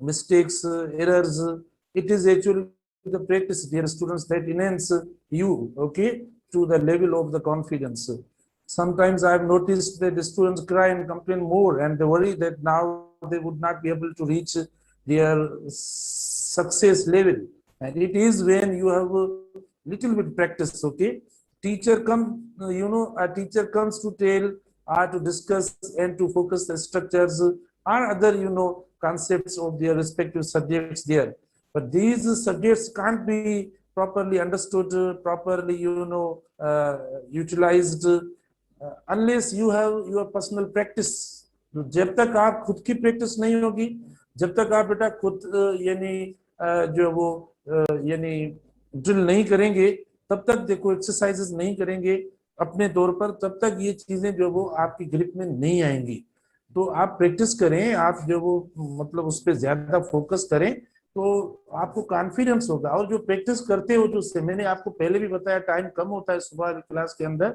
mistakes, errors. It is actually the practice, dear students, that enhance you, okay, to the level of the confidence. Sometimes I have noticed that the students cry and complain more, and they worry that now they would not be able to reach their success level. And it is when you have a little bit practice, okay. Teacher come, a teacher comes to tell, to discuss and to focus the structures or other, concepts of their respective subjects there. But these subjects can't be properly understood, properly, utilized, unless you have your personal practice. जब तक आप खुद की practice नहीं होगी, जब तक आप बेटा खुद यानी जो वो यानी ड्रिल नहीं करेंगे, तब तक देखो एक्सरसाइजेस नहीं करेंगे अपने तौर पर, तब तक ये चीजें जो वो आपकी ग्रिप में नहीं आएंगी। तो आप प्रैक्टिस करें, आप जो वो मतलब उस पर ज्यादा फोकस करें, तो आपको कॉन्फिडेंस होगा। और जो प्रैक्टिस करते हो, जो से मैंने आपको पहले भी बताया, टाइम कम होता है सुबह क्लास के अंदर,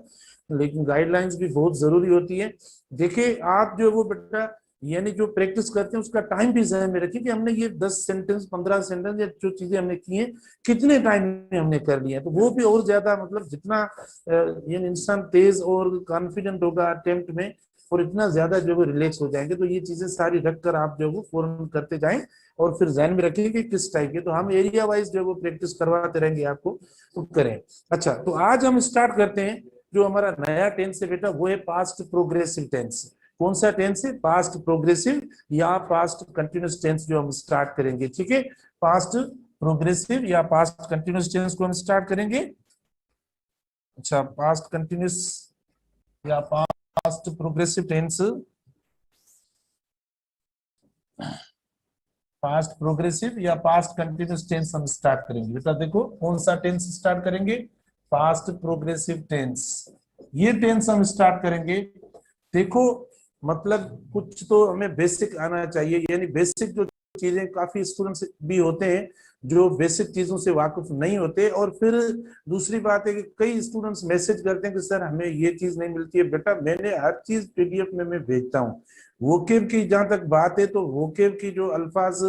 लेकिन गाइडलाइंस भी बहुत जरूरी होती है। देखिए आप जो वो बेटा यानी जो प्रैक्टिस करते हैं उसका टाइम भी जहन में रखिए कि हमने ये 10 सेंटेंस 15 सेंटेंस या जो चीजें हमने की हैं कितने टाइम में हमने कर लिया है। तो वो भी और ज्यादा मतलब जितना ये इंसान तेज और कॉन्फिडेंट होगा अटेम्प्ट में, और इतना ज्यादा जो वो रिलैक्स हो जाएंगे। तो ये चीजें सारी रखकर आप जो वो फौरन करते जाएं, और फिर जहन में रखिए कि किस टाइप के। तो हम एरिया वाइज जो वो प्रैक्टिस करवाते रहेंगे आपको, तो करें। अच्छा, तो आज हम स्टार्ट करते हैं। जो हमारा नया टेंस है बेटा वो है पास्ट प्रोग्रेसिव टेंस। कौन सा टेंस है? पास्ट प्रोग्रेसिव या पास्ट कंटिन्यूस टेंस जो हम स्टार्ट करेंगे, ठीक है। पास्ट प्रोग्रेसिव या पास्ट कंटिन्यूस टेंस को हम स्टार्ट करेंगे। अच्छा, पास्ट कंटिन्यूस या past progressive tense, past progressive या पास्ट कंटिन्यूस टेंस हम स्टार्ट करेंगे। बेटा देखो कौन सा टेंस स्टार्ट करेंगे? Past progressive tense. ये टेंस हम स्टार्ट करेंगे। देखो मतलब कुछ तो हमें बेसिक आना चाहिए, यानी बेसिक जो चीजें, काफी स्टूडेंट्स भी होते हैं जो बेसिक चीजों से वाकिफ नहीं होते। और फिर दूसरी बात है कि कई स्टूडेंट्स मैसेज करते हैं कि सर हमें ये चीज नहीं मिलती है। बेटा मैंने हर चीज पीडीएफ में मैं भेजता हूँ। वोकेब की जहां तक बात है, तो वोकेब की जो अल्फाज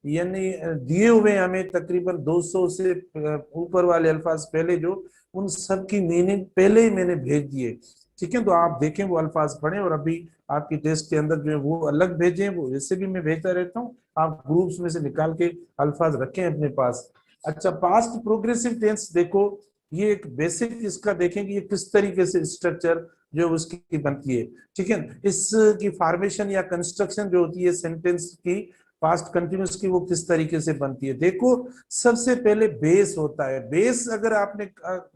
यानी दिए हुए हैं हमें, तकरीबन 200 से ऊपर वाले अल्फाज पहले, जो उन सब की मीनिंग पहले ही मैंने भेज दिए, ठीक है। तो आप देखें वो अल्फाज पढ़ें, और अभी आपकी टेस्ट के अंदर जो है वो अलग भेजें, वो वैसे भी मैं भेजता रहता हूँ। आप ग्रुप्स में से निकाल के अल्फाज रखें अपने पास। अच्छा, पास्ट प्रोग्रेसिव टेंस देखो, ये एक बेसिक इसका देखेंगे ये किस तरीके से स्ट्रक्चर जो उसकी बनती है, ठीक है। इसकी फॉर्मेशन या कंस्ट्रक्शन जो होती है सेंटेंस की, पास्ट कंटिन्यूस की, वो किस तरीके से बनती है। देखो सबसे पहले बेस होता है। बेस अगर आपने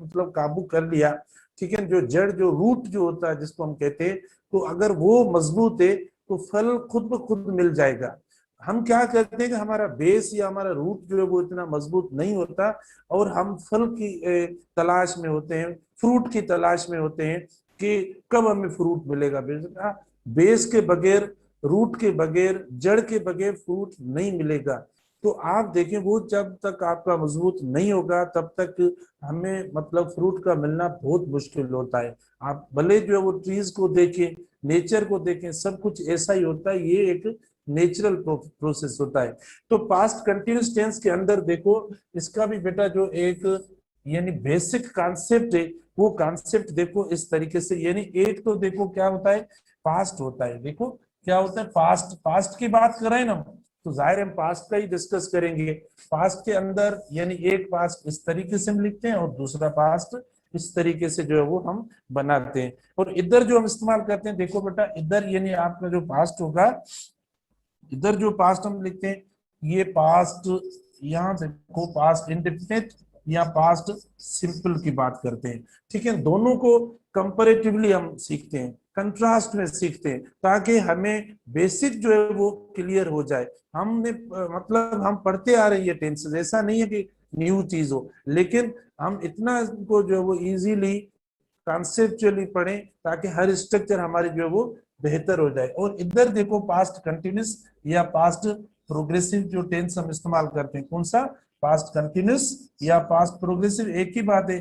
मतलब काबू कर लिया, ठीक है, जो जड़ जो रूट जो होता है जिसको हम कहते हैं, तो अगर वो मजबूत है तो फल खुद ब खुद मिल जाएगा। हम क्या करते हैं कि हमारा बेस या हमारा रूट जो है वो इतना मजबूत नहीं होता, और हम फल की तलाश में होते हैं, फ्रूट की तलाश में होते हैं कि कब हमें फ्रूट मिलेगा। बेस के बगैर, रूट के बगैर, जड़ के बगैर फ्रूट नहीं मिलेगा। तो आप देखें वो जब तक आपका मजबूत नहीं होगा तब तक हमें मतलब फ्रूट का मिलना बहुत मुश्किल होता है। आप भले जो है वो ट्रीज को देखें, नेचर को देखें, सब कुछ ऐसा ही होता है। ये एक नेचुरल प्रोसेस होता है। तो पास्ट कंटिन्यूस टेंस के अंदर देखो, इसका भी बेटा जो एक यानी बेसिक कॉन्सेप्ट है, वो कॉन्सेप्ट देखो इस तरीके से। यानी एक तो देखो क्या होता है, पास्ट होता है। देखो क्या होता है, पास्ट। पास्ट की बात कर रहे हैं ना, तो जाहिर हम पास्ट का ही डिस्कस करेंगे। पास्ट के अंदर यानी एक पास्ट इस तरीके से हम लिखते हैं, और दूसरा पास्ट इस तरीके से जो है वो हम बनाते हैं। और इधर जो हम इस्तेमाल करते हैं, देखो बेटा इधर यानी आपका जो पास्ट होगा, इधर जो पास्ट हम लिखते हैं, ये पास्ट, यहाँ देखो पास्ट इंडेफिनिट या पास्ट सिंपल की बात करते हैं, ठीक है। दोनों को कंपैरेटिवली हम सीखते हैं, कंट्रास्ट में सीखते हैं, ताकि हमें बेसिक जो है वो क्लियर हो जाए। हमने मतलब हम पढ़ते आ रही है टेंसेस, ऐसा नहीं है कि न्यू चीज हो, लेकिन हम इतना को जो है वो इजीली कॉन्सेप्चुअली पढ़ें ताकि हर स्ट्रक्चर हमारी जो है वो बेहतर हो जाए। और इधर देखो पास्ट कंटिन्यूस या पास्ट प्रोग्रेसिव जो टेंस हम इस्तेमाल करते हैं, कौन सा? पास्ट कंटिन्यूस या पास्ट प्रोग्रेसिव, एक ही बात है,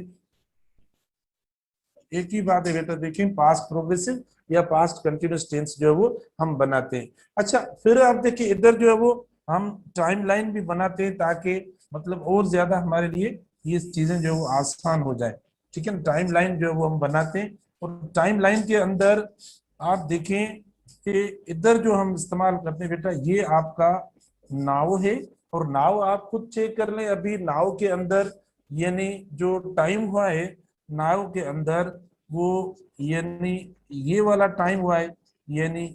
एक ही बात है बेटा। देखें पास्ट प्रोग्रेसिव या पास्ट कंटिन्यूस टेंस जो है वो हम बनाते हैं। अच्छा, फिर आप देखिए इधर जो है वो हम टाइमलाइन भी बनाते हैं ताकि मतलब और ज्यादा हमारे लिए ये चीजें जो है वो आसान हो जाए। ठीक है ना, टाइमलाइन जो है वो हम बनाते हैं और टाइमलाइन के अंदर आप देखें कि इधर जो हम इस्तेमाल करते हैं बेटा, ये आपका नाव है और नाव आप खुद चेक कर लें। अभी नाव के अंदर यानी जो टाइम हुआ है नाव के अंदर वो यानी ये वाला टाइम हुआ है, यानी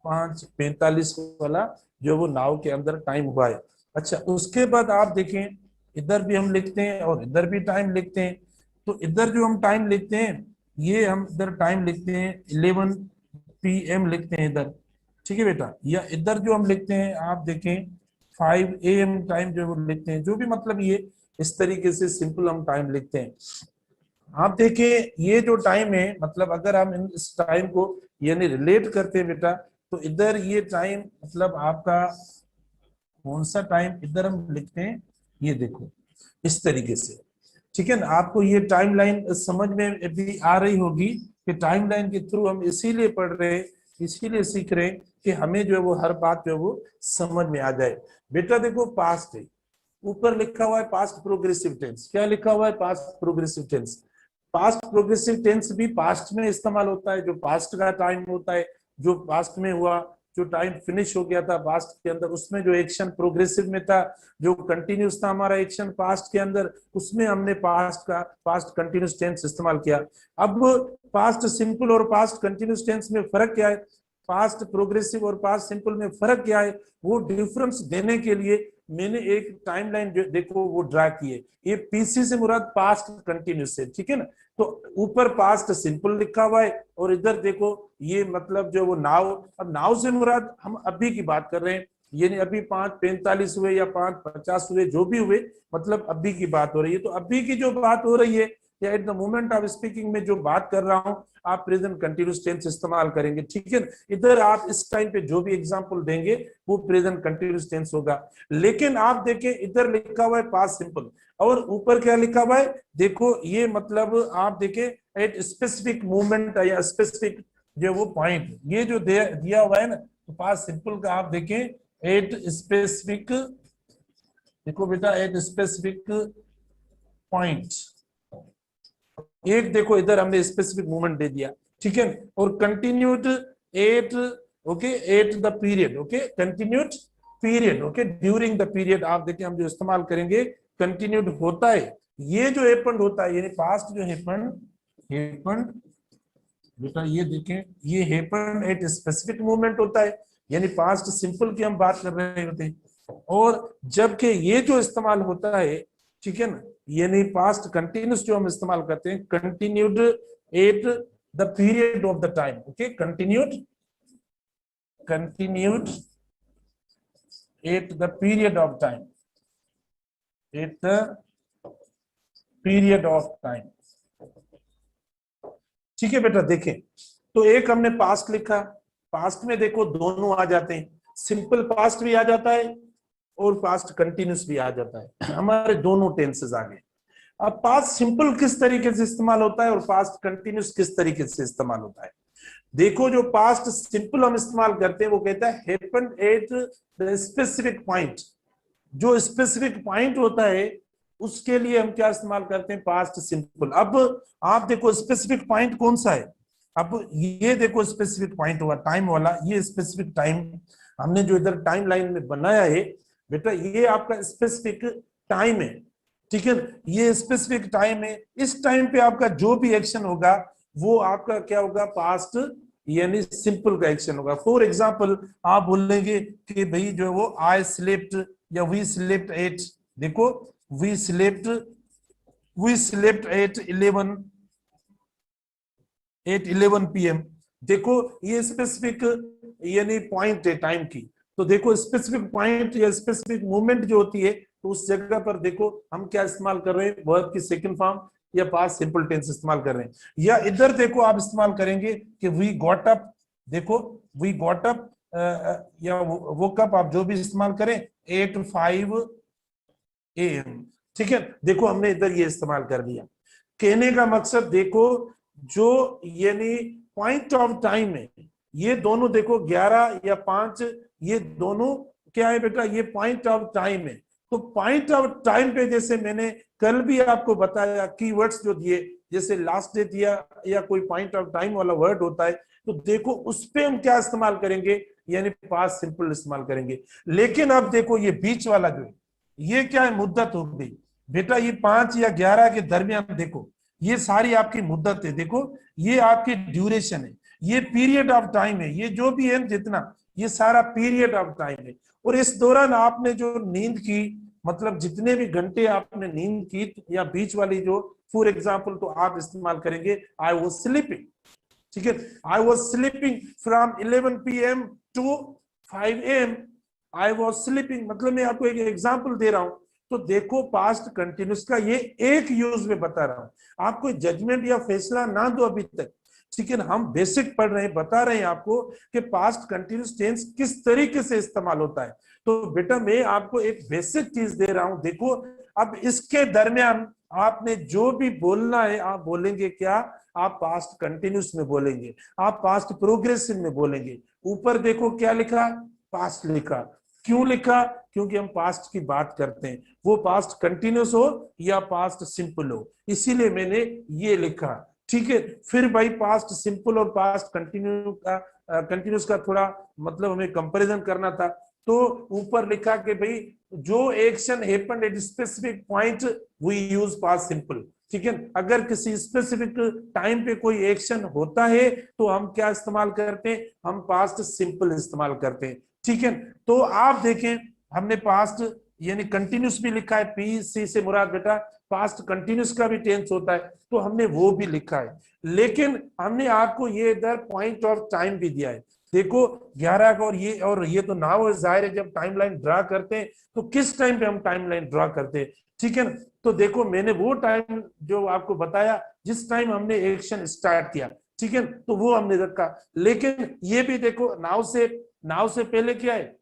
5:45 वाला जो वो नाव के अंदर टाइम हुआ है। अच्छा, उसके बाद आप देखें इधर भी हम लिखते हैं और इधर भी टाइम लिखते हैं। तो इधर जो हम टाइम लिखते हैं, ये हम इधर टाइम लिखते हैं 11 PM लिखते हैं इधर। ठीक है बेटा, या इधर जो हम लिखते हैं आप देखें 5 AM टाइम जो वो लिखते हैं, जो भी मतलब ये इस तरीके से सिंपल हम टाइम लिखते हैं। आप देखें ये जो टाइम है, मतलब अगर हम इस टाइम को यानी रिलेट करते हैं बेटा, तो इधर ये टाइम मतलब आपका कौन सा टाइम इधर हम लिखते हैं, ये देखो इस तरीके से। ठीक है ना, आपको ये टाइमलाइन समझ में भी आ रही होगी कि टाइमलाइन के थ्रू हम इसीलिए पढ़ रहे हैं, इसीलिए सीख रहे हैं कि हमें जो है वो हर बात जो है वो समझ में आ जाए। बेटा देखो पास्ट है, ऊपर लिखा हुआ है पास्ट प्रोग्रेसिव टेंस। क्या लिखा हुआ है? Past progressive tense. Past progressive tense भी पास्ट में इस्तेमाल होता है, जो पास्ट का टाइम होता है, जो पास्ट में हुआ, जो टाइम फिनिश हो गया था पास्ट के अंदर, उसमें जो एक्शन प्रोग्रेसिव में था, जो कंटिन्यूस था हमारा एक्शन पास्ट के अंदर, उसमें हमने पास्ट कंटिन्यूस टेंस इस्तेमाल किया। अब पास्ट सिंपल और पास्ट कंटिन्यूस टेंस में फर्क क्या है, पास्ट प्रोग्रेसिव और पास्ट सिंपल में फर्क क्या है, वो डिफरेंस देने के लिए मैंने एक टाइमलाइन जो देखो वो ड्रा की है। ये पीसी से मुराद पास्ट कंटिन्यूस है। ठीक है ना, तो ऊपर पास्ट सिंपल लिखा हुआ है और इधर देखो ये मतलब जो वो नाव, अब नाव से मुराद हम अभी की बात कर रहे हैं, यानी अभी 5:45 हुए या 5:50 हुए, जो भी हुए, मतलब अभी की बात हो रही है। तो अभी की जो बात हो रही है या at the moment of speaking में जो बात कर रहा हूं, आप प्रेजेंट कंटिन्यूस टेंस इस्तेमाल करेंगे। ठीक है, इधर आप इस टाइम पे जो भी एग्जांपल देंगे वो प्रेजेंट कंटिन्यूस टेंस होगा। लेकिन आप देखें इधर लिखा हुआ है पास्ट सिंपल और ऊपर क्या लिखा हुआ है, देखो ये मतलब आप देखें एट स्पेसिफिक मूवमेंट या स्पेसिफिक जो वो पॉइंट, ये जो दिया हुआ है ना, तो पास्ट सिंपल का आप देखें एट स्पेसिफिक, देखो बेटा एट स्पेसिफिक पॉइंट, एक देखो इधर हमने स्पेसिफिक मूवमेंट दे दिया। ठीक है, और continued at, okay, at the period, okay, continued period, okay, during the period. आप देखिए हम जो इस्तेमाल करेंगे कंटिन्यूड होता है, ये जो हैपेंड होता है, यानी पास्ट जो हैपेंड बेटा, ये देखें ये हैपेंड एट स्पेसिफिक मूवमेंट होता है, यानी पास्ट सिंपल की हम बात कर रहे होते हैं। और जबकि ये जो इस्तेमाल होता है, ठीक है ना, यानी पास्ट कंटिन्यूस जो हम इस्तेमाल करते हैं, continued eight the period of the time, okay, continued eight the period of time, eight the period of time. ठीक है बेटा, देखें तो एक हमने पास्ट लिखा, पास्ट में देखो दोनों आ जाते हैं, सिंपल पास्ट भी आ जाता है और पास्ट कंटिन्यूस भी आ जाता है, हमारे दोनों टेंसेस आ गए। अब पास्ट सिंपल किस तरीके से इस्तेमाल होता है और पास्ट कंटिन्यूस किस तरीके से इस्तेमाल होता है। देखो जो पास्ट सिंपल हम इस्तेमाल करते हैं वो कहता है happened at the specific point, जो स्पेसिफिक पॉइंट होता है उसके लिए हम क्या इस्तेमाल करते हैं, पास्ट सिंपल। अब आप देखो स्पेसिफिक पॉइंट कौन सा है, अब ये देखो स्पेसिफिक पॉइंट हुआ टाइम वाला, ये स्पेसिफिक टाइम हमने जो इधर टाइम लाइन में बनाया है बेटा, ये आपका स्पेसिफिक टाइम है। ठीक है, ये स्पेसिफिक टाइम है, इस टाइम पे आपका जो भी एक्शन होगा वो आपका क्या होगा, पास्ट यानी सिंपल का एक्शन होगा। फॉर एग्जाम्पल आप बोलेंगे कि भाई जो है वो आई स्लेप्ट या वी स्लेप्ट एट, देखो वी स्लेप्ट एट 11 PM, देखो ये स्पेसिफिक यानी पॉइंट है टाइम की। तो देखो स्पेसिफिक पॉइंट या स्पेसिफिक मूवमेंट जो होती है, तो उस जगह पर देखो हम क्या इस्तेमाल कर रहे हैं, वर्ब की सेकंड फॉर्म या पास्ट सिंपल टेंस इस्तेमाल कर रहे हैं। या इधर देखो आप इस्तेमाल करेंगे कि वी गॉट अप, देखो वी गॉट अप या वो कप, आप जो भी इस्तेमाल करें 8:05 AM। ठीक है, देखो हमने इधर ये इस्तेमाल कर दिया। कहने का मकसद देखो जो यानी पॉइंट ऑफ टाइम है, ये दोनों देखो 11 या 5, ये दोनों क्या है बेटा, ये पॉइंट ऑफ टाइम है। तो पॉइंट ऑफ टाइम पे जैसे मैंने कल भी आपको बताया कीवर्ड्स जो दिए, जैसे लास्ट डे दिया या कोई पॉइंट ऑफ टाइम वाला वर्ड होता है, तो देखो उस पे हम क्या इस्तेमाल करेंगे, यानी पास्ट सिंपल इस्तेमाल करेंगे। लेकिन अब देखो ये बीच वाला जो है, ये क्या है, मुद्दत हो गई बेटा। ये 5 या 11 के दरमियान देखो, ये सारी आपकी मुद्दत है। देखो ये आपकी ड्यूरेशन है, ये पीरियड ऑफ टाइम है, ये जो भी है जितना, ये सारा पीरियड ऑफ टाइम है। और इस दौरान आपने जो नींद की, मतलब जितने भी घंटे आपने नींद की, या बीच वाली जो, फॉर एग्जाम्पल तो आप इस्तेमाल करेंगे आई वॉज स्लीपिंग। ठीक है, I was sleeping from 11 PM to 5 AM। I was sleeping, मतलब मैं आपको एक एग्जाम्पल दे रहा हूं। तो देखो पास्ट कंटिन्यूस का ये एक यूज में बता रहा हूं, आपको जजमेंट या फैसला ना दो अभी तक। ठीक है, हम बेसिक पढ़ रहे हैं, बता रहे हैं आपको कि पास्ट कंटिन्यूस टेंस किस तरीके से इस्तेमाल होता है। तो बेटा मैं आपको एक बेसिक चीज दे रहा हूं। देखो अब इसके दरमियान आपने जो भी बोलना है, आप बोलेंगे क्या, आप पास्ट कंटिन्यूस में बोलेंगे, आप पास्ट प्रोग्रेसिव में बोलेंगे। ऊपर देखो क्या लिखा, पास्ट लिखा। क्यों लिखा, क्योंकि हम पास्ट की बात करते हैं, वो पास्ट कंटिन्यूस हो या पास्ट सिंपल हो, इसीलिए मैंने ये लिखा। ठीक है, फिर भाई पास्ट सिंपल और पास्ट कंटिन्यूस का थोड़ा मतलब हमें कंपैरिजन करना था। तो ऊपर लिखा कि भाई जो action happened at specific point we use past simple. ठीक है, अगर किसी स्पेसिफिक टाइम पे कोई एक्शन होता है तो हम क्या इस्तेमाल करते हैं, हम पास्ट सिंपल इस्तेमाल करते हैं। ठीक है, तो आप देखें हमने पास्ट यानी कंटिन्यूस भी लिखा है, पी सी से मुराद बेटा पास्ट कंटिन्यूस का भी टेंस होता है, तो हमने वो भी लिखा है। लेकिन हमने आपको ये इधर पॉइंट ऑफ टाइम भी दिया है। देखो 11 का, और ये तो नाउ जाहिर है जब टाइमलाइन ड्रा करते हैं तो किस टाइम पे हम टाइमलाइन ड्रा करते हैं। ठीक है ना, तो देखो मैंने वो टाइम जो आपको बताया जिस टाइम हमने एक्शन स्टार्ट किया, ठीक है, तो वो हमने रखा। लेकिन ये भी देखो नाउ से पहले क्या है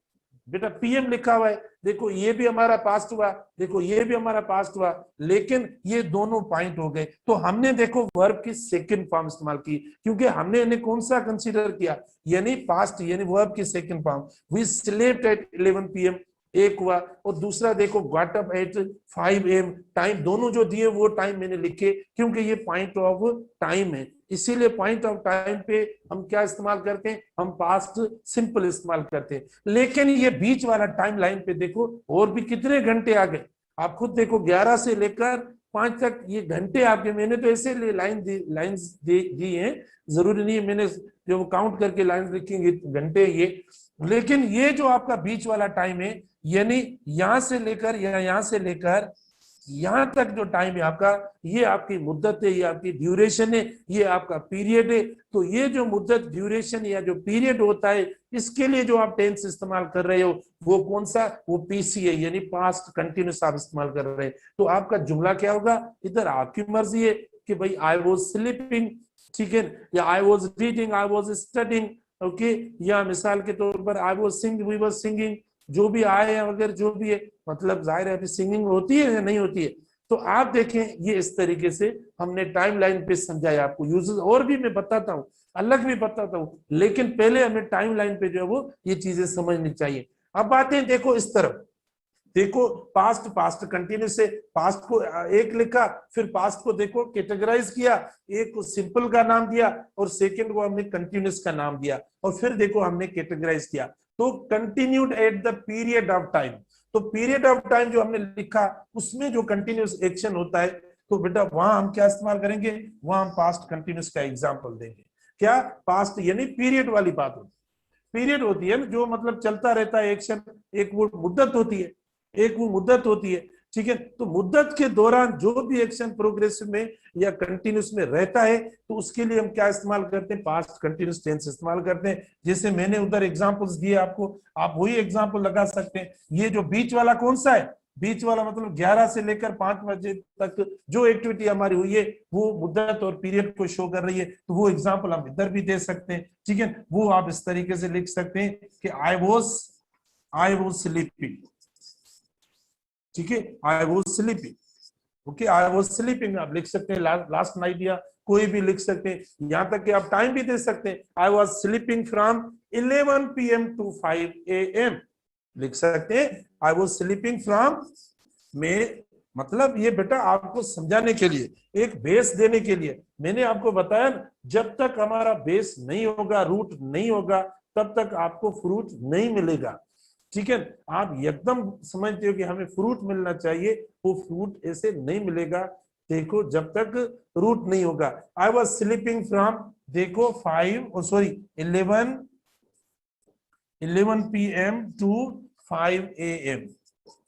बेटा, पीएम लिखा हुआ है। देखो ये भी हमारा पास्ट हुआ, देखो ये भी हमारा पास्ट हुआ, लेकिन ये दोनों पॉइंट हो गए। तो हमने देखो वर्ब की सेकंड फॉर्म इस्तेमाल की, क्योंकि हमने इन्हें कौन सा कंसीडर किया, यानी पास्ट, यानी वर्ब की second form. We slept at 11 PM, एक हुआ, और दूसरा देखो got up at 5 AM। Time दोनों जो दिए वो टाइम मैंने लिखे, क्योंकि ये पॉइंट ऑफ टाइम है, इसीलिए पॉइंट ऑफ टाइम पे हम क्या इस्तेमाल करते हैं, हम पास्ट सिंपल इस्तेमाल करते हैं। लेकिन ये बीच वाला टाइम लाइन पे देखो और भी कितने घंटे आ गए, आप खुद देखो 11 से लेकर 5 तक ये घंटे आपके, मैंने तो ऐसे लाइंस दी हैं, जरूरी नहीं है मैंने जो काउंट करके लाइंस लिखेंगे घंटे ये। लेकिन ये जो आपका बीच वाला टाइम है, यानी यहां से लेकर या यहां से लेकर यहां तक जो टाइम है आपका, ये आपकी मुद्दत है, ये आपकी ड्यूरेशन है, ये आपका पीरियड है। तो ये जो मुद्दत, ड्यूरेशन या जो पीरियड होता है, इसके लिए जो आप टेंस इस्तेमाल कर रहे हो वो कौन सा, वो पीसी है, यानी पास्ट कंटिन्यूस आप इस्तेमाल कर रहे हैं। तो आपका जुमला क्या होगा, इधर आपकी मर्जी है कि भाई आई वॉज स्लीपिंग, ठीक है, या I was reading, I was studying, okay, या मिसाल के तौर पर I was singing, we was singing, जो भी आए हैं अगर जो भी है, मतलब जाहिर है सिंगिंग होती है या नहीं होती है। तो आप देखें ये इस तरीके से हमने टाइमलाइन पे समझाया आपको। यूजेस और भी मैं बताता हूँ, अलग भी बताता हूँ, लेकिन पहले हमें टाइमलाइन पे जो है वो ये चीजें समझनी चाहिए। अब आते हैं देखो इस तरफ, देखो पास्ट कंटिन्यूस से पास्ट को एक लिखा, फिर पास्ट को देखो कैटेगराइज किया, एक को सिंपल का नाम दिया और सेकंड को हमने कंटिन्यूस का नाम दिया, और फिर देखो हमने कैटेगराइज किया। तो continued eight the period of time, तो पीरियड ऑफ टाइम जो हमने लिखा उसमें जो कंटिन्यूस एक्शन होता है, तो बेटा वहां हम क्या इस्तेमाल करेंगे, वहां हम पास्ट कंटिन्यूस का एग्जाम्पल देंगे। क्या, पास्ट यानी पीरियड वाली बात होती, पीरियड होती है ना जो मतलब चलता रहता है एक्शन, एक वो मुद्दत होती है, एक वो मुद्दत होती है। ठीक है, तो मुद्दत के दौरान जो भी एक्शन प्रोग्रेसिव में या कंटिन्यूस में रहता है, तो उसके लिए हम क्या इस्तेमाल करते हैं, पास्ट कंटिन्यूस टेंस इस्तेमाल करते हैं। जैसे मैंने उधर एग्जांपल्स दिए आपको, आप वही एग्जांपल लगा सकते हैं। ये जो बीच वाला कौन सा है, बीच वाला मतलब 11 से लेकर 5 बजे तक जो एक्टिविटी हमारी हुई है वो मुद्दत और पीरियड को शो कर रही है, तो वो एग्जांपल हम इधर भी दे सकते हैं। ठीक है, वो आप इस तरीके से लिख सकते हैं कि आई वॉज स्लीपिंग, ठीक है, I was sleeping, okay, I was sleeping आप लिख सकते हैं, लास्ट नाइट या कोई भी लिख सकते हैं, यहां तक कि आप टाइम भी दे सकते हैं, I was sleeping from 11 PM to 5 AM, लिख सकते हैं आई वॉज स्लीपिंग फ्रॉम, में मतलब ये बेटा आपको समझाने के लिए, एक बेस देने के लिए मैंने आपको बताया, जब तक हमारा बेस नहीं होगा, रूट नहीं होगा, तब तक आपको फ्रूट नहीं मिलेगा। ठीक है, आप एकदम समझते हो कि हमें फ्रूट मिलना चाहिए, वो फ्रूट ऐसे नहीं मिलेगा, देखो जब तक रूट नहीं होगा। आई वॉज स्लीपिंग फ्रॉम, देखो 11 PM टू 5 AM,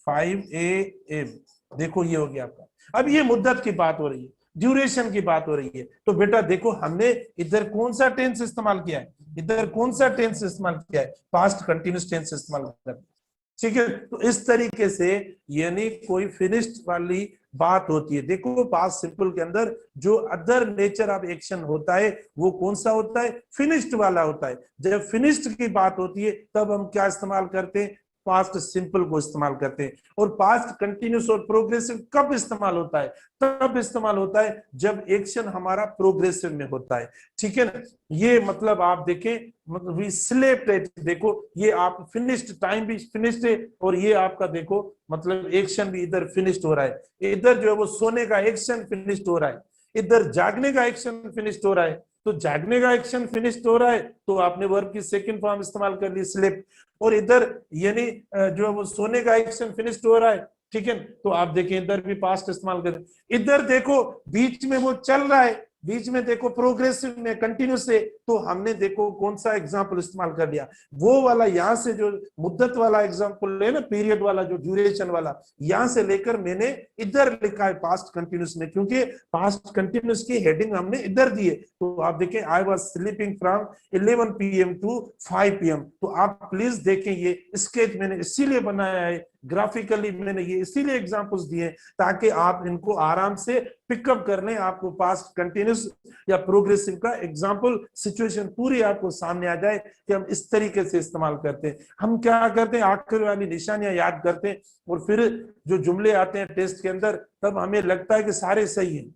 5 AM, देखो ये हो गया आपका। अब ये मुद्दत की बात हो रही है, ड्यूरेशन की बात हो रही है, तो बेटा देखो हमने इधर कौन सा टेंस इस्तेमाल किया है, इधर कौन सा टेंस इस्तेमाल किया है, पास्ट कंटिन्यूस टेंस इस्तेमाल कर, ठीक है। तो इस तरीके से यानी कोई फिनिश्ड वाली बात होती है। देखो पास्ट सिंपल के अंदर जो अदर नेचर ऑफ एक्शन होता है वो कौन सा होता है, फिनिश्ड वाला होता है। जब फिनिश्ड की बात होती है तब हम क्या इस्तेमाल करते हैं, पास्ट सिंपल को इस्तेमाल करते हैं। और पास्ट कंटिन्यूस और प्रोग्रेसिव कब इस्तेमाल होता है, तब इस्तेमाल होता है जब एक्शन हमारा प्रोग्रेसिव में होता है। ठीक है ना, ये मतलब आप देखें, मतलब वी स्लेप्ट एट, देखो ये आप फिनिश्ड, टाइम भी फिनिश्ड है, और ये आपका देखो मतलब एक्शन भी इधर फिनिश्ड हो रहा है, इधर जो है वो सोने का एक्शन फिनिश्ड हो रहा है, इधर जागने का एक्शन फिनिश्ड हो रहा है। तो जागने का एक्शन फिनिश्ड हो रहा है तो आपने वर्ब की सेकंड फॉर्म इस्तेमाल कर ली स्लीप, और इधर यानी जो है वो सोने का एक्शन फिनिश्ड हो रहा है। ठीक है, तो आप देखिए इधर भी पास्ट इस्तेमाल करें, इधर देखो बीच में वो चल रहा है, बीच में देखो प्रोग्रेसिव में कंटिन्यूस है, तो हमने देखो कौन सा एग्जांपल इस्तेमाल कर लिया, वो वाला यहां से जो मुद्दत वाला एग्जांपल है ना, पीरियड वाला जो ड्यूरेशन वाला, यहां से लेकर मैंने इधर लिखा है पास्ट कंटिन्यूस में, क्योंकि पास्ट कंटिन्यूस की हेडिंग हमने इधर दी है। तो आप देखें I was sleeping from 11 PM to 5 PM। तो आप प्लीज देखें, ये स्केच मैंने इसीलिए बनाया है, ग्राफिकली मैंने ये इसीलिए एग्जांपल्स दिए ताकि आप इनको आराम से पिकअप कर लें, आपको पास्ट कंटिन्यूस या प्रोग्रेसिव का एग्जांपल सिचुएशन पूरी आपको सामने आ जाए कि हम इस तरीके से इस्तेमाल करते हैं। हम क्या करते हैं, आखिर वाली निशानियां याद करते हैं, और फिर जो जुमले आते हैं टेस्ट के अंदर, तब हमें लगता है कि सारे सही हैं,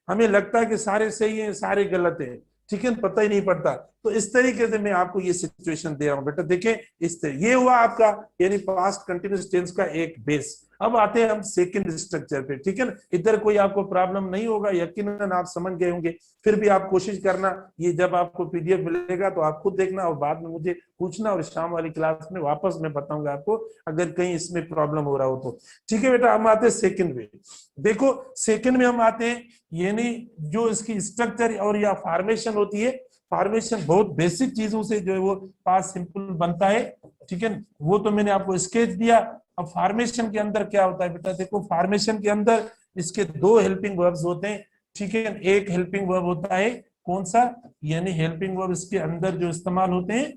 हमें लगता है कि सारे सही हैं, सारे गलत हैं। ठीक है, पता ही नहीं पड़ता। तो इस तरीके से मैं आपको ये सिचुएशन दे रहा हूं बेटा, देखें इस तरह ये हुआ आपका यानी पास्ट कंटिन्यूस टेंस का एक बेस। अब आते हैं हम सेकंड स्ट्रक्चर पे। ठीक है ना, इधर कोई आपको प्रॉब्लम नहीं होगा, यकीनन आप समझ गए होंगे। फिर भी आप कोशिश करना, ये जब आपको PDF मिलेगा तो आप खुद देखना और बाद में मुझे पूछना, और शाम वाली क्लास में वापस मैं बताऊंगा आपको अगर कहीं इसमें प्रॉब्लम हो रहा हो तो। ठीक है बेटा, हम आते हैं सेकंड में। देखो सेकंड में हम आते हैं, यानी जो इसकी स्ट्रक्चर और या फॉर्मेशन होती है, फॉर्मेशन बहुत बेसिक चीजों से जो है वो पास्ट सिंपल बनता है। ठीक है, वो तो मैंने आपको स्केच दिया। अब फॉर्मेशन के अंदर क्या होता है बेटा, देखो फॉर्मेशन के अंदर इसके दो हेल्पिंग वर्ब्स होते हैं। ठीक है, एक हेल्पिंग वर्ब होता है कौन सा, यानी हेल्पिंग वर्ब इसके अंदर जो इस्तेमाल होते हैं,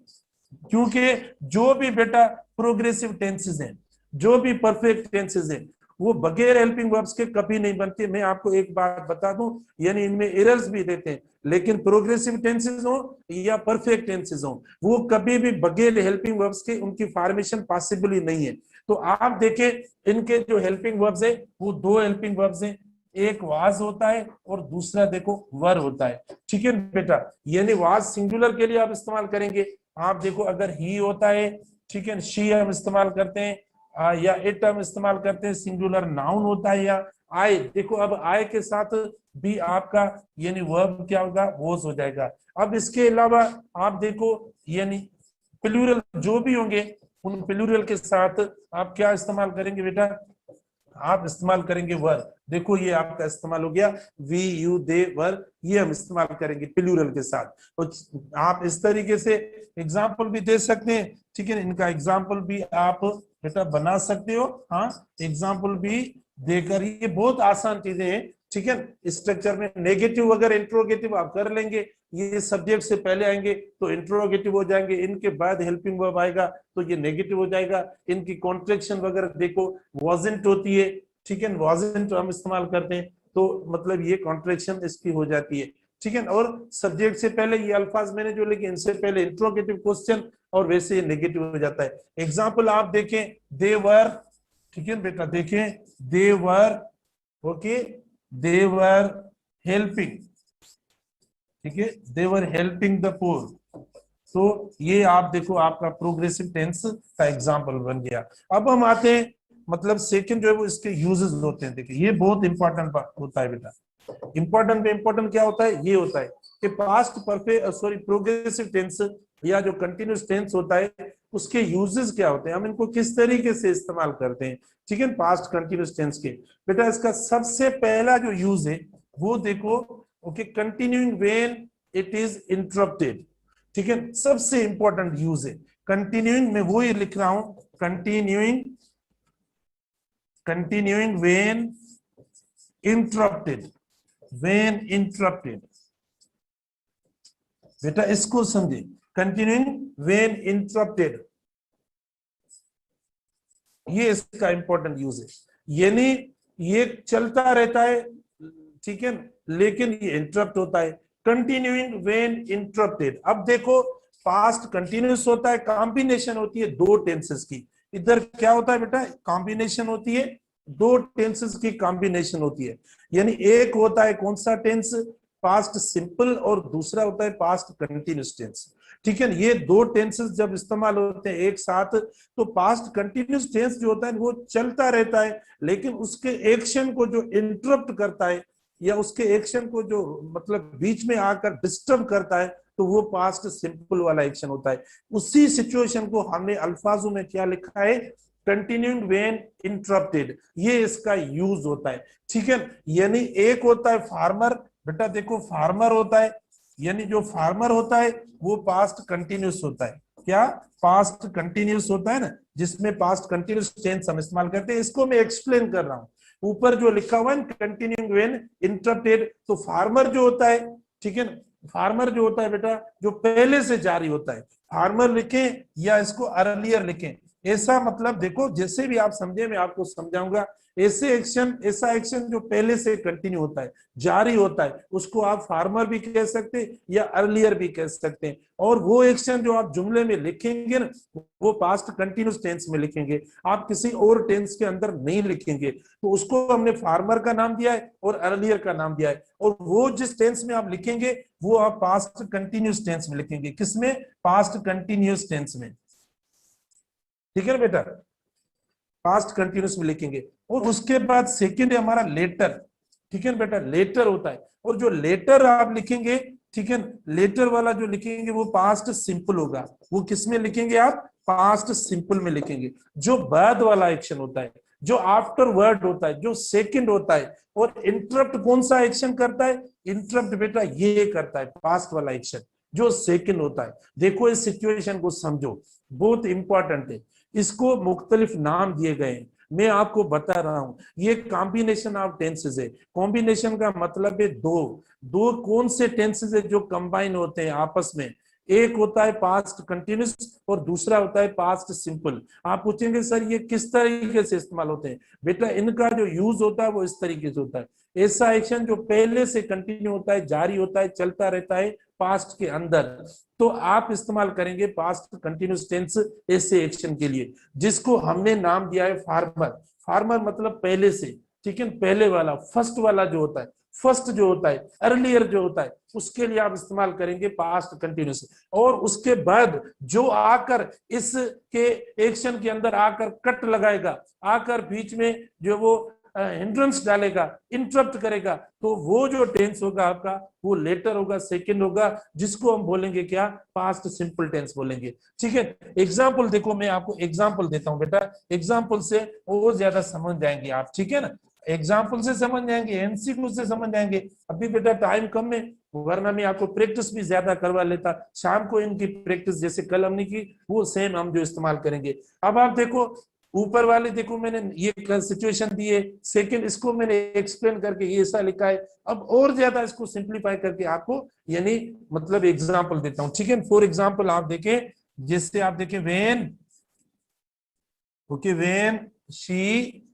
क्योंकि जो भी बेटा प्रोग्रेसिव टेंसेस हैं, जो भी परफेक्ट टेंसेस हैं, वो बगैर हेल्पिंग वर्ब्स के कभी नहीं बनते। मैं आपको एक बात बता दूं, यानी इनमें एरर्स भी देते हैं, लेकिन प्रोग्रेसिव टेंसेस हो या परफेक्ट टेंसेस हो, वो कभी भी बगैर हेल्पिंग वर्ब्स के उनकी फॉर्मेशन पॉसिबल ही नहीं है। तो आप देखें इनके जो हेल्पिंग वर्ब्स है वो दो हेल्पिंग वर्ब्स हैं, एक वाज होता है और दूसरा देखो वर होता है। ठीक है बेटा, यानी वाज सिंगुलर के लिए आप इस्तेमाल करेंगे। आप देखो अगर ही होता है, ठीक है, शी हम इस्तेमाल करते हैं, या इट हम इस्तेमाल करते हैं, सिंगुलर नाउन होता है, या आए, देखो अब आए के साथ भी आपका यानी वर्ब क्या होगा, वॉज हो जाएगा। अब इसके अलावा आप देखो यानी प्लूरल जो भी होंगे, उन प्लूरल के साथ आप क्या इस्तेमाल करेंगे बेटा, आप इस्तेमाल करेंगे वर। देखो ये आपका इस्तेमाल हो गया, वी यू दे वर, ये हम इस्तेमाल करेंगे प्लूरल के साथ। तो आप इस तरीके से एग्जाम्पल भी दे सकते हैं। ठीक है, इनका एग्जाम्पल भी आप बेटा बना सकते हो। हाँ, एग्जाम्पल भी देकर, ये बहुत आसान चीजें हैं। ठीक है, स्ट्रक्चर में नेगेटिव अगर इंट्रोगेटिव आप कर लेंगे, ये सब्जेक्ट से पहले आएंगे तो इंट्रोगेटिव हो जाएंगे, इनके बाद हेल्पिंग वर्ब आएगा तो ये नेगेटिव हो जाएगा। इनकी कॉन्ट्रैक्शन वगैरह देखो वाज़न्ट होती है। ठीक है, वाज़न्ट हम इस्तेमाल करते हैं तो मतलब ये कॉन्ट्रैक्शन इसकी हो जाती है। ठीक है, और सब्जेक्ट से पहले ये अल्फाज मैंने जो लिखे इनसे पहले इंट्रोगेटिव क्वेश्चन, और वैसे ये नेगेटिव हो जाता है। एग्जाम्पल आप देखें, दे वर, ठीक है बेटा, देखें दे वर, ओके, दे वर हेल्पिंग, ठीक है, दे वर हेल्पिंग द पुअर, तो ये आप देखो आपका प्रोग्रेसिव टेंस का एग्जाम्पल बन गया। अब हम आते हैं मतलब सेकंड जो है वो इसके यूजेस होते हैं। देखिए ये बहुत इंपॉर्टेंट होता है बेटा। इंपॉर्टेंट पे इंपॉर्टेंट क्या होता है, ये होता है कि past perfect sorry progressive tense या जो कंटिन्यूस टेंस होता है उसके यूजेस क्या होते हैं, हम इनको किस तरीके से इस्तेमाल करते हैं, ठीक है, पास्ट कंटिन्यूस टेंस के। बेटा इसका सबसे पहला जो यूज है वो देखो, okay, continuing when it is interrupted, ठीक है, सबसे इंपॉर्टेंट यूज है कंटिन्यूइंग में, वो ही लिख रहा हूं, continuing, continuing when interrupted, when interrupted. बेटा इसको समझे, कंटिन्यूइंग व्हेन इंटरप्टेड, ये इसका इंपॉर्टेंट यूज है। यानी ये चलता रहता है, ठीक है, लेकिन ये इंटरप्ट होता है, कंटिन्यूइंग व्हेन इंटरप्टेड। अब देखो पास्ट कंटिन्यूस होता है, कॉम्बिनेशन होती है दो टेंसेस की। इधर क्या होता है बेटा, कॉम्बिनेशन होती है, दो टेंसेस की कॉम्बिनेशन होती है। यानी एक होता है कौन सा टेंस, पास्ट सिंपल, और दूसरा होता है पास्ट कंटिन्यूस टेंस, ठीक है। ये दो टेंसेस जब इस्तेमाल होते हैं एक साथ, तो पास्ट कंटिन्यूस टेंस जो होता है वो चलता रहता है, लेकिन उसके एक्शन को जो इंटरप्ट करता है या उसके एक्शन को जो मतलब बीच में आकर डिस्टर्ब करता है, तो वो पास्ट सिंपल वाला एक्शन होता है। उसी सिचुएशन को हमने अल्फाजों में क्या लिखा है, कंटिन्यूइंग व्हेन इंटरप्टेड, ये इसका यूज होता है, ठीक है। यानी एक होता है फार्मर, बेटा देखो फार्मर होता है, यानी जो फार्मर होता है वो पास्ट कंटिन्यूस होता है, क्या, पास्ट कंटिन्यूस होता है ना, जिसमें पास्ट कंटिन्यूस टेंस हम इस्तेमाल करते हैं। इसको मैं एक्सप्लेन कर रहा हूं, ऊपर जो लिखा हुआ है कंटिन्यूइंग व्हेन इंटरप्टेड, तो फार्मर जो होता है, ठीक है, फार्मर जो होता है बेटा जो पहले से जारी होता है, फार्मर लिखें या इसको अर्लियर लिखें, ऐसा मतलब देखो जैसे भी आप समझे मैं आपको समझाऊंगा। ऐसे एक्शन, ऐसा एक्शन जो पहले से कंटिन्यू होता है, जारी होता है, उसको आप फार्मर भी कह सकते हैं या अर्लियर भी कह सकते हैं। और वो एक्शन जो आप जुमले में लिखेंगे ना, वो पास्ट कंटिन्यूस टेंस में लिखेंगे, आप किसी और टेंस के अंदर नहीं लिखेंगे, तो उसको हमने फार्मर का नाम दिया है और अर्लियर का नाम दिया है। और वो जिस टेंस में आप लिखेंगे वो आप पास्ट कंटिन्यूस टेंस में लिखेंगे, किसमें, पास्ट कंटिन्यूस टेंस में, ठीक है ना बेटा, पास्ट कंटिन्यूस में लिखेंगे। और उसके बाद सेकंड है हमारा लेटर, ठीक है ना बेटा, लेटर होता है, और जो लेटर आप लिखेंगे, ठीक है, लेटर वाला जो लिखेंगे वो पास्ट सिंपल होगा, वो किसमें लिखेंगे आप, पास्ट सिंपल में लिखेंगे। जो बाद वाला एक्शन होता है, जो आफ्टर वर्ड होता है, जो सेकंड होता है, और इंटरप्ट कौन सा एक्शन करता है, इंटरप्ट बेटा ये करता है पास्ट वाला एक्शन जो सेकंड होता है। देखो इस सिचुएशन को समझो, बहुत इंपॉर्टेंट है, इसको मुख्तलिफ नाम दिए गए हैं, मैं आपको बता रहा हूं। ये कॉम्बिनेशन ऑफ टेंसेस है, कॉम्बिनेशन का मतलब है दो, दो कौन से टेंसेस है जो कंबाइन होते हैं आपस में, एक होता है पास्ट कंटिन्यूस और दूसरा होता है पास्ट सिंपल। आप पूछेंगे सर ये किस तरीके से इस्तेमाल होते हैं, बेटा इनका जो यूज होता है वो इस तरीके से होता है, ऐसा एक्शन जो पहले से कंटिन्यू होता है, जारी होता है, चलता रहता है पास्ट के अंदर, तो आप इस्तेमाल करेंगे पास्ट कंटिन्यूस टेंस ऐसे एक्शन के लिए, जिसको हमने नाम दिया है फार्मर। फार्मर मतलब पहले से, ठीक है, पहले वाला, फर्स्ट वाला जो होता है, फर्स्ट जो होता है, अर्लियर जो होता है, उसके लिए आप इस्तेमाल करेंगे पास्ट कंटिन्यूस। और उसके बाद जो आकर इसके एक्शन के अंदर आकर कट लगाएगा, आकर बीच में जो वो हिंड्रेंस डालेगा, इंटरप्ट करेगा, तो वो जो टेंस होगा आपका वो लेटर होगा, सेकंड होगा, जिसको हम बोलेंगे क्या, पास्ट सिंपल टेंस बोलेंगे, ठीक है। एग्जाम्पल देखो, मैं आपको एग्जाम्पल देता हूं बेटा, एग्जाम्पल से और ज्यादा समझ जाएंगे आप, ठीक है ना, एग्जाम्पल से समझ जाएंगे, एमसीक्यू से समझ जाएंगे। अभी बेटा टाइम कम है, वरना मैं आपको प्रैक्टिस भी ज्यादा करवा लेता, शाम को इनकी प्रैक्टिस जैसे कल हमने की वो सेम हम जो इस्तेमाल करेंगे। अब आप देखो ऊपर वाले, देखो मैंने ये सिचुएशन दी है, सेकंड इसको मैंने एक्सप्लेन करके ये ऐसा लिखा है, अब और ज्यादा इसको सिंप्लीफाई करके आपको यानी मतलब एग्जांपल देता हूं, ठीक है। फॉर एग्जांपल आप देखें, जैसे आप देखें वेन, ओके, वेन शी,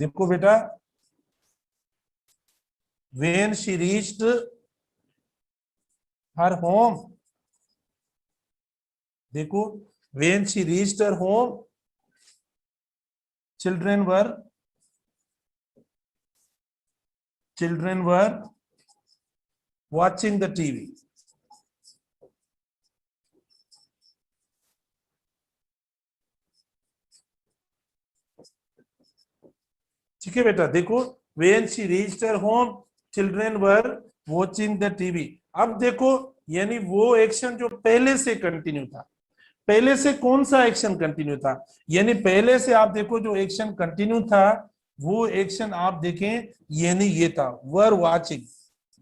देखो बेटा, when she reached her home, देखो when she reached her home children were children were watching the TV, ठीक है बेटा, देखो when she reached her home children were watching the TV। अब देखो यानी वो एक्शन जो पहले से कंटिन्यू था, पहले से कौन सा एक्शन कंटिन्यू था, यानी पहले से आप देखो जो एक्शन कंटिन्यू था वो एक्शन आप देखें यानी ये था वर वाचिंग,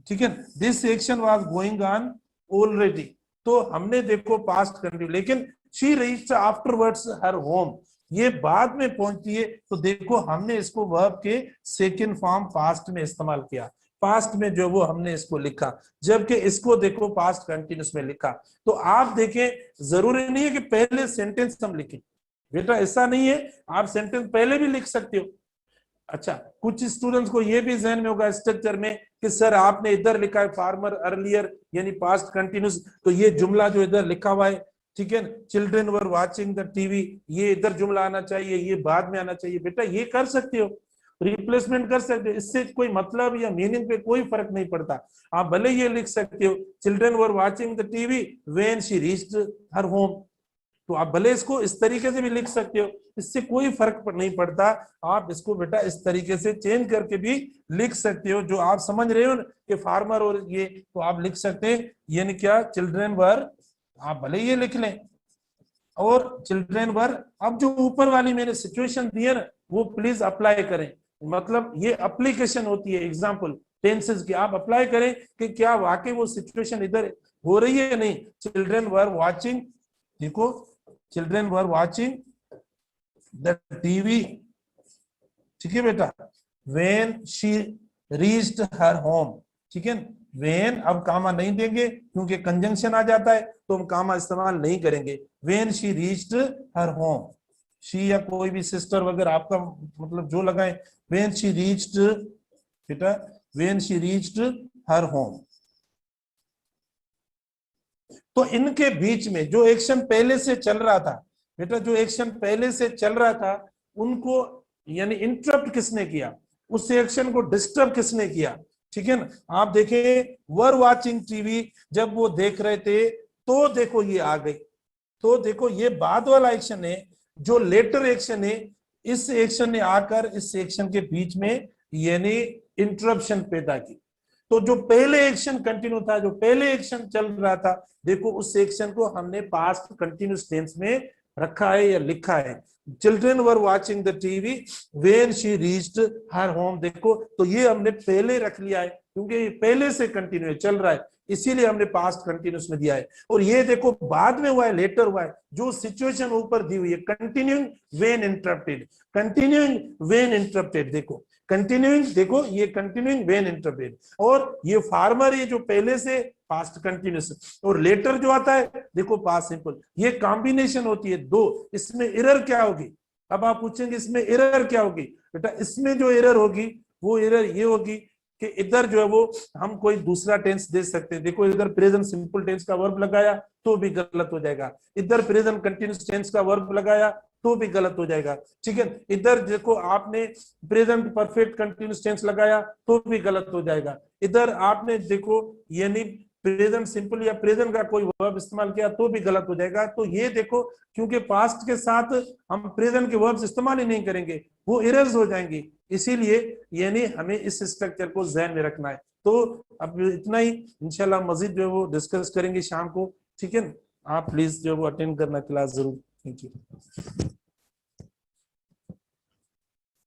ठीक है, this action was going on already. तो हमने देखो पास्ट कंटिन्यू, लेकिन she reached afterwards her home, ये बाद में पहुंचती है। तो देखो हमने इसको वर्ब के सेकंड फॉर्म पास्ट में इस्तेमाल किया, पास्ट में जो वो हमने इसको लिखा, जबकि इसको देखो पास्ट कंटिन्यूस में लिखा। तो आप देखें जरूरी नहीं है कि पहले सेंटेंस हम लिखें बेटा, ऐसा नहीं है, आप सेंटेंस पहले भी लिख सकते हो। अच्छा, कुछ स्टूडेंट्स को ये भी जहन में होगा स्ट्रक्चर में कि सर आपने इधर लिखा है फार्मर अर्लियर यानी पास्ट कंटिन्यूस, तो ये जुमला जो इधर लिखा हुआ है, ठीक है, children were watching the TV, ये इधर जुमला आना चाहिए, ये बाद में आना चाहिए। बेटा ये कर सकते हो, रिप्लेसमेंट कर सकते हो, इससे कोई मतलब या मीनिंग पे कोई फर्क नहीं पड़ता। आप भले ये लिख सकते हो children were watching the TV when she reached her home, तो आप भले इसको इस तरीके से भी लिख सकते हो, इससे कोई फर्क नहीं पड़ता। आप इसको बेटा इस तरीके से चेंज करके भी लिख सकते हो, जो आप समझ रहे हो कि फार्मर और ये, तो आप लिख सकते हैं यानी क्या चिल्ड्रन वर, आप भले ये लिख लें, और चिल्ड्रन वर। अब जो ऊपर वाली मैंने सिचुएशन दी है ना वो प्लीज अप्लाई करें, मतलब ये एप्लीकेशन होती है एग्जाम्पल टेंसेस की, आप अप्लाई करें कि क्या वाकई वो सिचुएशन इधर हो रही है या नहीं। चिल्ड्रन वर वाचिंग, देखो children were watching the TV, ठीक है बेटा, when she reached her home, ठीक है, व्हेन अब कामा नहीं देंगे क्योंकि कंजंक्शन आ जाता है, तो हम कामा इस्तेमाल नहीं करेंगे। When she reached her home, she या कोई भी सिस्टर वगैरह आपका मतलब जो लगाए, व्हेन शी रीच्ड बेटा, when she reached her home. तो इनके बीच में जो एक्शन पहले से चल रहा था बेटा, जो एक्शन पहले से चल रहा था उनको यानी इंटरप्ट किसने किया, उस एक्शन को डिस्टर्ब किसने किया, ठीक है ना। आप देखें वर वाचिंग टीवी, जब वो देख रहे थे तो देखो ये आ गई, तो देखो ये बाद वाला एक्शन है, जो लेटर एक्शन है, इस एक्शन ने आकर इस एक्शन के बीच में यानी इंटरप्शन पैदा की। तो जो पहले एक्शन कंटिन्यू था, जो पहले एक्शन चल रहा था, देखो उस एक्शन को हमने पास्ट कंटिन्यूस टेंस में रखा है या लिखा है। Children were watching the TV when she reached her home, देखो तो ये हमने पहले रख लिया है क्योंकि ये पहले से कंटिन्यू चल रहा है, इसीलिए हमने पास्ट कंटिन्यूस में दिया है। और ये देखो बाद में हुआ है, लेटर हुआ है, जो सिचुएशन ऊपर दी हुई है continuing when interrupted, continuing when interrupted, देखो कंटिन्यूइंग, देखो ये कंटिन्यूइंग व्हेन इंटरप्टेड, और ये फार्मर ये जो पहले से पास्ट कंटिन्यूस, और लेटर जो आता है देखो पास्ट सिंपल, ये कॉम्बिनेशन होती है दो। इसमें एरर क्या होगी, अब आप पूछेंगे इसमें एरर क्या होगी, बेटा इसमें जो एरर होगी वो एरर ये होगी कि इधर जो है वो हम कोई दूसरा टेंस दे सकते हैं। देखो इधर प्रेजेंट सिंपल टेंस का वर्ब लगाया तो भी गलत हो जाएगा, इधर प्रेजेंट कंटिन्यूस टेंस का वर्ब लगाया तो भी गलत हो जाएगा, ठीक है। इधर देखो आपने प्रेजेंट परफेक्ट कंटिन्यूस टेंस लगाया तो भी गलत हो जाएगा, इधर आपने देखो यानी प्रेजेंट सिंपल या प्रेजेंट का कोई वर्ब इस्तेमाल किया तो भी गलत हो जाएगा। तो ये देखो क्योंकि पास्ट के साथ हम प्रेजेंट के वर्ब्स इस्तेमाल ही नहीं करेंगे, वो एरर्स हो जाएंगे, इसीलिए यानी हमें इस स्ट्रक्चर को ध्यान में रखना है। तो अब इतना ही, इंशाल्लाह मजीद जो है वो डिस्कस करेंगे शाम को, ठीक है। आप प्लीज जो है वो अटेंड करना क्लास जरूर। Thank you.